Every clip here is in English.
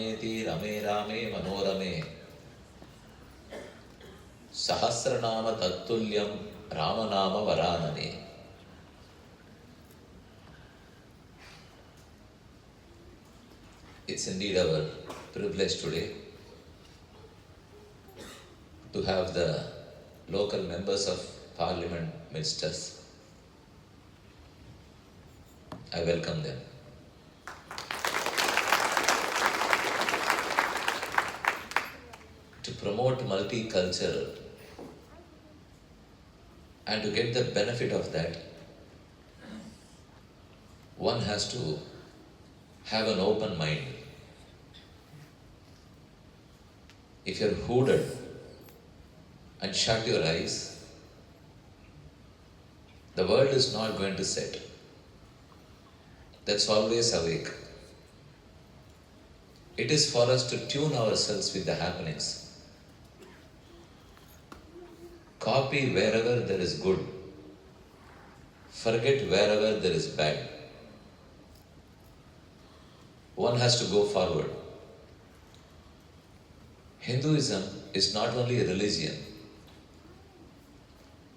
रमे रामे मनोरमे सहस्रनाम तत्तुल्यं रामनाम वरानने. It's indeed our privilege today to have the local members of Parliament midst us. I welcome them. To promote multicultural and to get the benefit of that, one has to have an open mind. If you're hooded and shut your eyes, the world is not going to set. That's always awake. It is for us to tune ourselves with the happenings. Copy wherever there is good. Forget wherever there is bad. One has to go forward. Hinduism is not only a religion,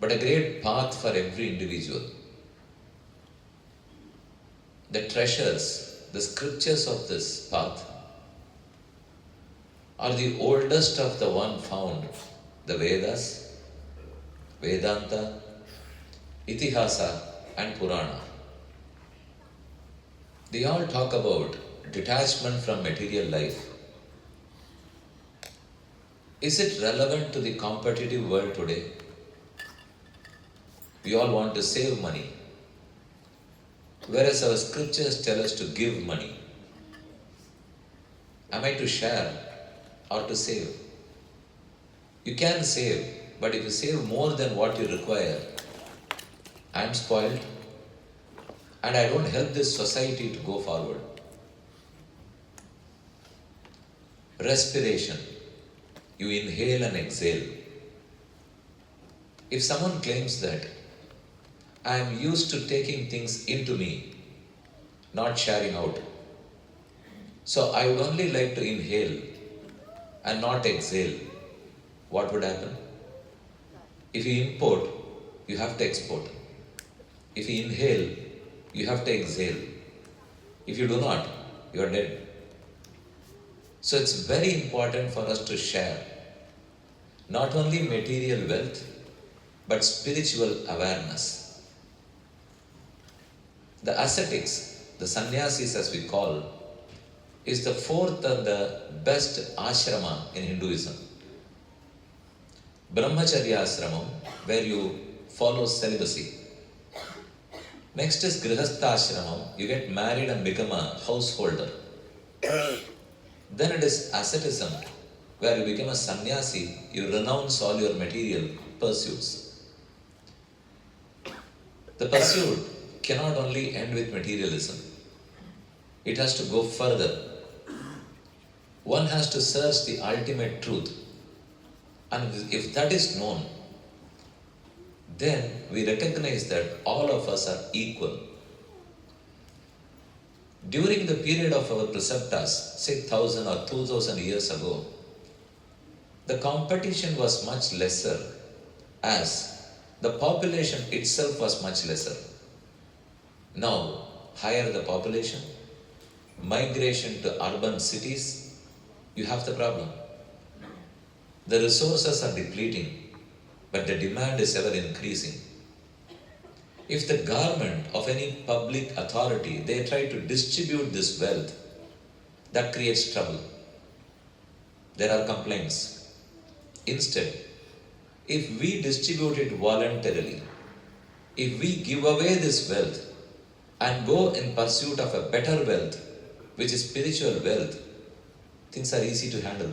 but a great path for every individual. The treasures, the scriptures of this path are the oldest of the one found, the Vedas, Vedanta, Itihasa and Purana. They all talk about detachment from material life. Is it relevant to the competitive world today? We all want to save money, whereas our scriptures tell us to give money. Am I to share or to save? You can save, but if you save more than what you require, I am spoiled and I don't help this society to go forward. Respiration. You inhale and exhale. If someone claims that I am used to taking things into me, not sharing out, so I would only like to inhale and not exhale, what would happen? If you import, you have to export. If you inhale, you have to exhale. If you do not, you are dead. So it's very important for us to share not only material wealth, but spiritual awareness. The ascetics, the sannyasis as we call, is the fourth and the best ashrama in Hinduism. Brahmacharya ashramam, where you follow celibacy. Next is Grihastha ashramam, you get married and become a householder. Then it is asceticism, where you become a sannyasi, you renounce all your material pursuits. The pursuit cannot only end with materialism. It has to go further. One has to search the ultimate truth. And if that is known, then we recognize that all of us are equal. During the period of our preceptors, 6,000 or 2,000 years ago, the competition was much lesser as the population itself was much lesser. Now, higher the population, migration to urban cities, you have the problem. The resources are depleting, but the demand is ever increasing. If the government of any public authority, they try to distribute this wealth, that creates trouble. There are complaints. Instead, if we distribute it voluntarily, if we give away this wealth and go in pursuit of a better wealth, which is spiritual wealth, things are easy to handle.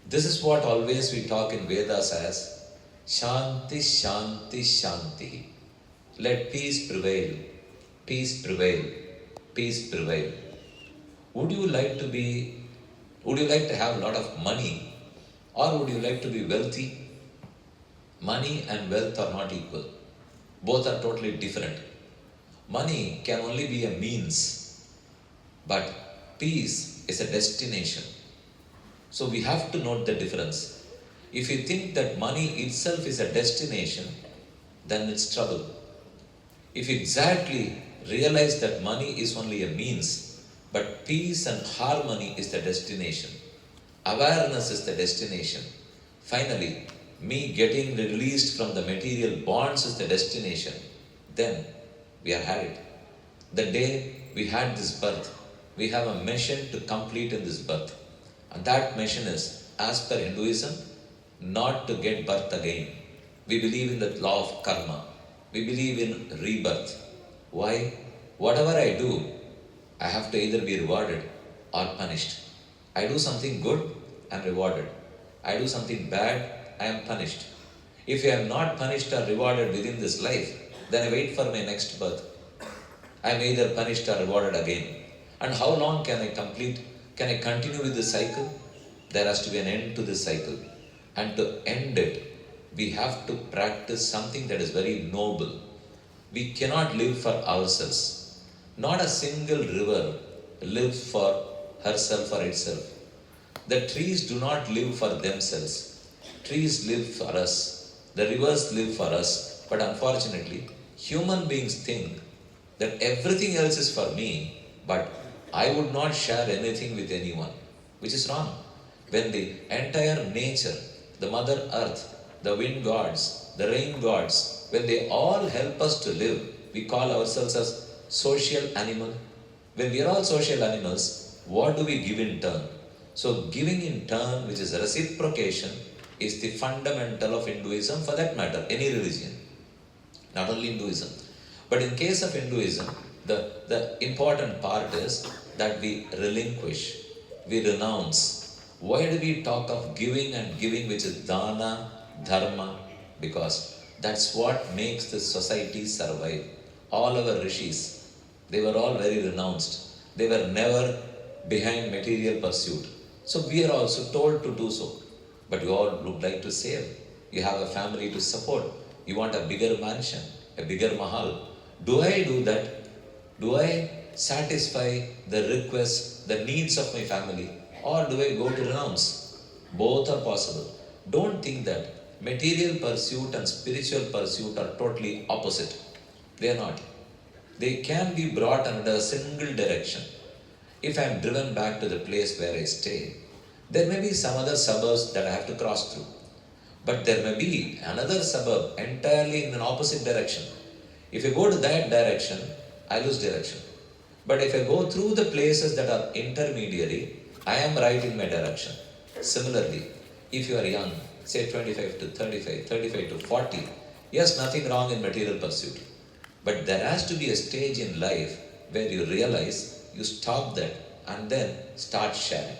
This is what always we talk in Vedas as Shanti, Shanti, Shanti. Let peace prevail, peace prevail, peace prevail. Would you like to have a lot of money, or would you like to be wealthy? Money and wealth are not equal. Both are totally different. Money can only be a means, but peace is a destination. So we have to note the difference. If you think that money itself is a destination, then it's trouble. If you exactly realize that money is only a means, but peace and harmony is the destination, awareness is the destination, finally, me getting released from the material bonds is the destination, then we are had it. The day we had this birth, we have a mission to complete in this birth. And that mission is, as per Hinduism, not to get birth again. We believe in the law of karma. We believe in rebirth. Why? Whatever I do, I have to either be rewarded or punished. I do something good, I am rewarded. I do something bad, I am punished. If I am not punished or rewarded within this life, then I wait for my next birth. I am either punished or rewarded again. And how long can I continue with this cycle? There has to be an end to this cycle. And to end it, we have to practice something that is very noble. We cannot live for ourselves. Not a single river lives for herself or itself. The trees do not live for themselves. Trees live for us. The rivers live for us. But unfortunately, human beings think that everything else is for me, but I would not share anything with anyone, which is wrong. When the entire nature, the Mother Earth, the wind gods, the rain gods, when they all help us to live, we call ourselves as social animal. When we are all social animals, what do we give in turn? So giving in turn, which is reciprocation, is the fundamental of Hinduism, for that matter, any religion, not only Hinduism. But in case of Hinduism, the important part is that we relinquish, we renounce. Why do we talk of giving and giving, which is dana, dharma? Because that's what makes the society survive. All our rishis, they were all very renounced. They were never behind material pursuit. So we are also told to do so. But you all would like to save. You have a family to support. You want a bigger mansion, a bigger mahal. Do I do that? Do I satisfy the requests, the needs of my family? Or do I go to renounce? Both are possible. Don't think that material pursuit and spiritual pursuit are totally opposite. They are not. They can be brought under a single direction. If I am driven back to the place where I stay, there may be some other suburbs that I have to cross through. But there may be another suburb entirely in an opposite direction. If I go to that direction, I lose direction. But if I go through the places that are intermediary, I am right in my direction. Similarly, if you are young, say 25 to 35, 35 to 40, yes, nothing wrong in material pursuit. But there has to be a stage in life where you realize, you stop that and then start sharing.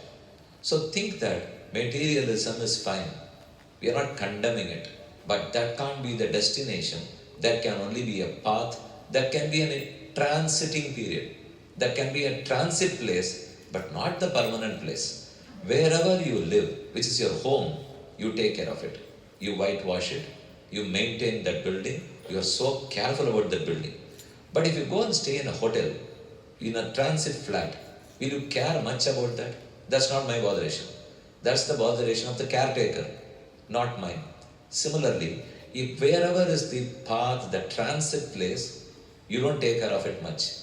So think that materialism is fine. We are not condemning it. But that can't be the destination. That can only be a path. That can be a transiting period. That can be a transit place, but not the permanent place. Wherever you live, which is your home, you take care of it. You whitewash it. You maintain that building. You are so careful about that building. But if you go and stay in a hotel, in a transit flat, will you care much about that? That's not my botheration. That's the botheration of the caretaker, not mine. Similarly, if wherever is the path, the transit place, you don't take care of it much.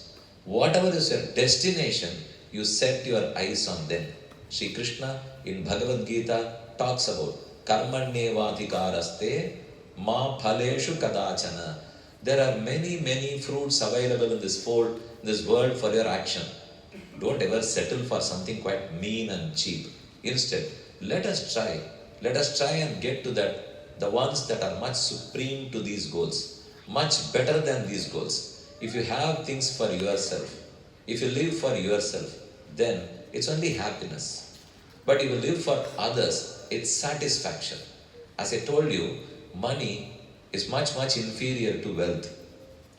Whatever is your destination, you set your eyes on them. Sri Krishna in Bhagavad Gita talks about karmanyevadhikaraste ma phaleshu kadachana. There are many fruits available in this world for your action. Don't ever settle for something quite mean and cheap. Instead, let us try and get to that, the ones that are much supreme to these goals, much better than these goals. If you have things for yourself, if you live for yourself, then it's only happiness. But if you live for others, it's satisfaction. As I told you, money is much inferior to wealth.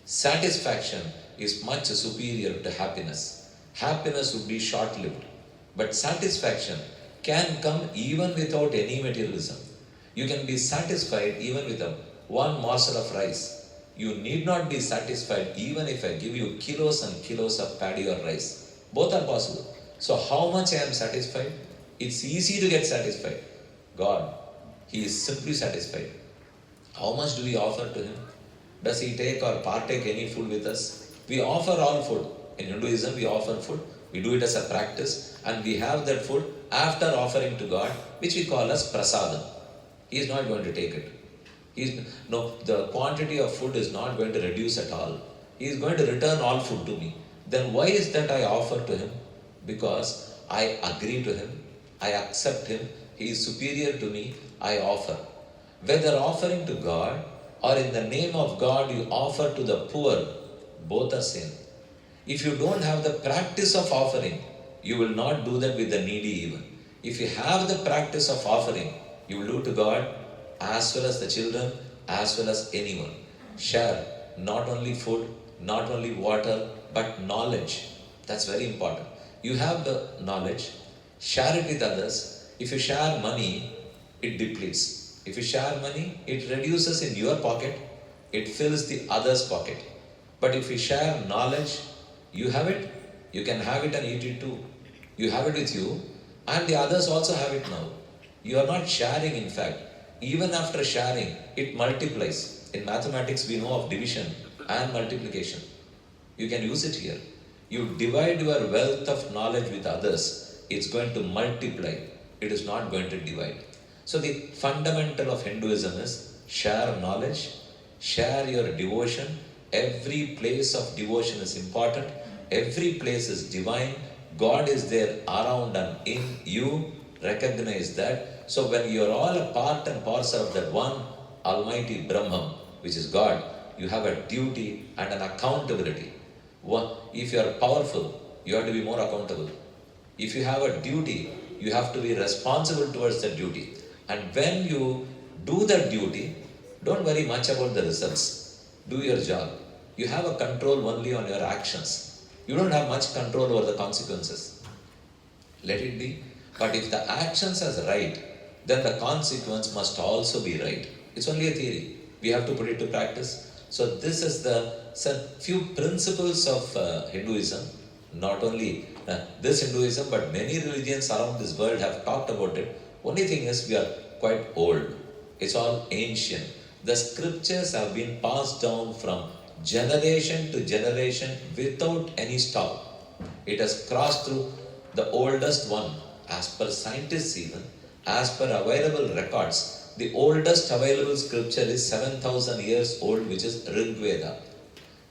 Satisfaction is much superior to happiness. Happiness would be short-lived, but satisfaction can come even without any materialism. You can be satisfied even with one morsel of rice. You need not be satisfied even if I give you kilos and kilos of paddy or rice. Both are possible. So how much I am satisfied? It's easy to get satisfied. God, He is simply satisfied. How much do we offer to Him? Does He take or partake any food with us? We offer all food. In Hinduism, we offer food. We do it as a practice, and we have that food after offering to God, which we call as prasadam. He is not going to take it. No, the quantity of food is not going to reduce at all. He is going to return all food to me. Then why is that I offer to Him? Because I agree to Him, I accept Him, He is superior to me, I offer. Whether offering to God or in the name of God you offer to the poor, both are same. If you don't have the practice of offering, you will not do that with the needy even. If you have the practice of offering, you will do to God as well as the children, as well as anyone. Share not only food, not only water, but knowledge. That's very important. You have the knowledge, share it with others. If you share money, it depletes. If you share money, it reduces in your pocket, it fills the other's pocket. But if you share knowledge, you have it, you can have it and eat it too. You have it with you, and the others also have it now. You are not sharing, in fact. Even after sharing, it multiplies. In mathematics, we know of division and multiplication. You can use it here. You divide your wealth of knowledge with others, it's going to multiply. It is not going to divide. So the fundamental of Hinduism is share knowledge, share your devotion. Every place of devotion is important. Every place is divine. God is there around and in you. Recognize that. So when you are all a part and parcel of that one Almighty Brahman, which is God, you have a duty and an accountability. If you are powerful, you have to be more accountable. If you have a duty, you have to be responsible towards that duty. And when you do that duty, don't worry much about the results. Do your job. You have a control only on your actions. You don't have much control over the consequences. Let it be. But if the actions are right, then the consequence must also be right. It's only a theory. We have to put it to practice. So this is the few principles of Hinduism. Not only this Hinduism, but many religions around this world have talked about it. Only thing is we are quite old. It's all ancient. The scriptures have been passed down from generation to generation without any stop. It has crossed through the oldest one. As per scientists even, as per available records, the oldest available scripture is 7,000 years old, which is Rig Veda.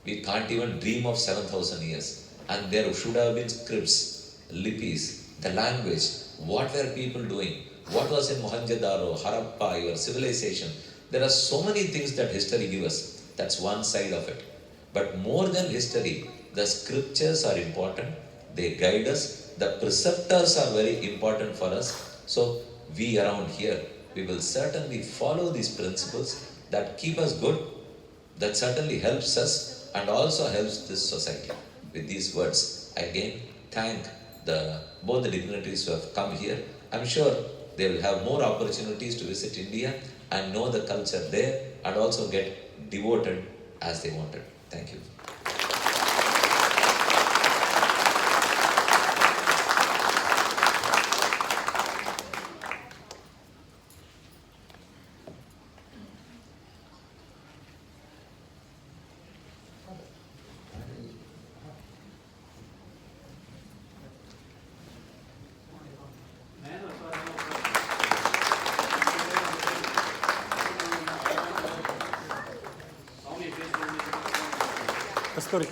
We can't even dream of 7,000 years. And there should have been scripts, lipis, the language. What were people doing? What was in Mohenjo-daro, Harappa, your civilization? There are so many things that history gives us. That's one side of it. But more than history, the scriptures are important. They guide us. The preceptors are very important for us. So we around here, we will certainly follow these principles that keep us good. That certainly helps us and also helps this society. With these words, I again thank both the dignitaries who have come here. I'm sure they will have more opportunities to visit India and know the culture there and also get devoted as they wanted. Thank you. Sorry.